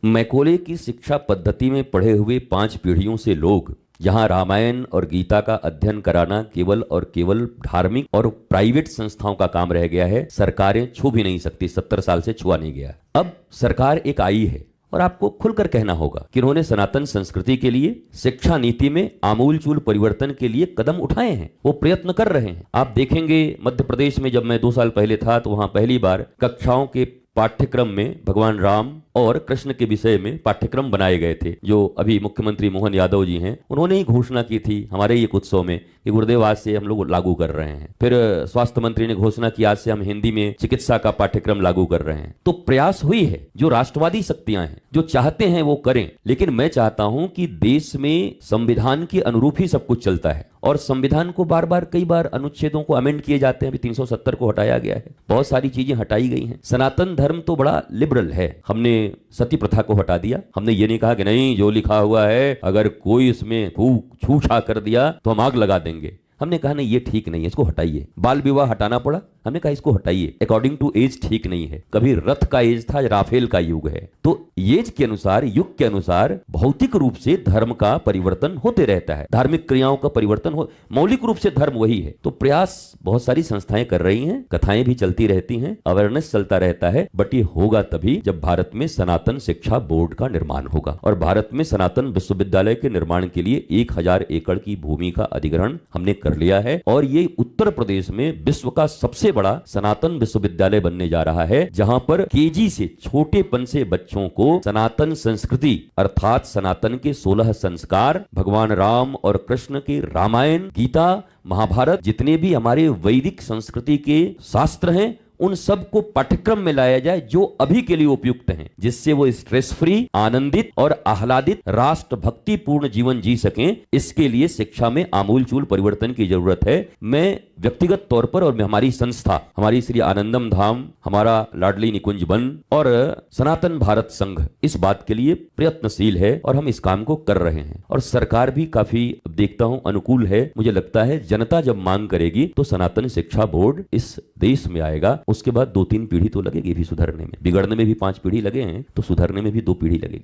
Macaulay की शिक्षा पद्धति में पढ़े हुए 5 पीढ़ियों से लोग जहां रामायण और गीता का अध्ययन कराना केवल और केवल धार्मिक और प्राइवेट संस्थाओं का काम रह गया है, सरकारें छू भी नहीं सकती। 70 साल से छुआ नहीं गया। अब सरकार एक आई है और आपको खुलकर कहना होगा कि उन्होंने सनातन संस्कृति के लिए शिक्षा नीति में आमूलचूल परिवर्तन के लिए कदम उठाए हैं, वो प्रयत्न कर रहे हैं। आप देखेंगे मध्य प्रदेश में जब मैं 2 साल पहले था तो वहां पहली बार कक्षाओं के पाठ्यक्रम में भगवान राम और कृष्ण के विषय में पाठ्यक्रम बनाए गए थे। जो अभी मुख्यमंत्री मोहन यादव जी हैं, उन्होंने ही घोषणा की थी हमारे एक उत्सव में कि गुरुदेव आज से हम लोग लागू कर रहे हैं। फिर स्वास्थ्य मंत्री ने घोषणा की आज से हम हिंदी में चिकित्सा का पाठ्यक्रम लागू कर रहे हैं। तो प्रयास हुई है, जो राष्ट्रवादी शक्तियां हैं जो चाहते हैं वो करें, लेकिन मैं चाहता हूं कि देश में संविधान के अनुरूप ही सब कुछ चलता है और संविधान को बार बार कई बार अनुच्छेदों को अमेंड किए जाते हैं। अभी 370 को हटाया गया है, बहुत सारी चीजें हटाई गई हैं। सनातन धर्म तो बड़ा लिबरल है। हमने सती प्रथा को हटा दिया। हमने ये नहीं कहा कि नहीं जो लिखा हुआ है अगर कोई इसमें छूछा कर दिया तो हम आग लगा देंगे। हमने कहा नहीं ये ठीक नहीं है, इसको हटाइए। बाल विवाह हटाना पड़ा, हमने कहा इसको हटाइए। अकॉर्डिंग टू एज ठीक नहीं है। कभी रथ का एज था, राफेल का युग है। तो एज के अनुसार, युग के अनुसार भौतिक रूप से धर्म का परिवर्तन होते रहता है, धार्मिक क्रियाओं का परिवर्तन हो, मौलिक रूप से धर्म वही है। तो प्रयास बहुत सारी संस्थाएं कर रही हैं, कथाएं भी चलती रहती हैं, अवेयरनेस चलता रहता है। बट ये होगा तभी जब भारत में सनातन शिक्षा बोर्ड का निर्माण होगा। और भारत में सनातन विश्वविद्यालय के निर्माण के लिए 1000 एकड़ की भूमि का अधिग्रहण हमने कर लिया है और ये उत्तर प्रदेश में विश्व का सबसे बड़ा सनातन विश्वविद्यालय बनने जा रहा है, जहां पर केजी से छोटेपन से बच्चों को सनातन संस्कृति अर्थात सनातन के 16 संस्कार, भगवान राम और कृष्ण के रामायण, गीता, महाभारत, जितने भी हमारे वैदिक संस्कृति के शास्त्र हैं उन सब को पाठ्यक्रम में लाया जाए जो अभी के लिए उपयुक्त हैं, जिससे वो स्ट्रेस फ्री, आनंदित और आह्लादित राष्ट्र भक्ति पूर्ण जीवन जी सकें। इसके लिए शिक्षा में आमूलचूल परिवर्तन की जरूरत है। मैं व्यक्तिगत तौर पर और हमारी संस्था, हमारी श्री आनंदम धाम, हमारा लाडली निकुंज वन और सनातन भारत संघ इस बात के लिए प्रयत्नशील है और हम इस काम को कर रहे हैं। और सरकार भी काफी देखता हूं अनुकूल है। मुझे लगता है जनता जब मांग करेगी तो सनातन शिक्षा बोर्ड इस देश में आएगा। उसके बाद 2-3 पीढ़ी तो लगेगी भी सुधरने में। बिगड़ने में भी 5 पीढ़ी लगे हैं तो सुधरने में भी 2 पीढ़ी लगेगी।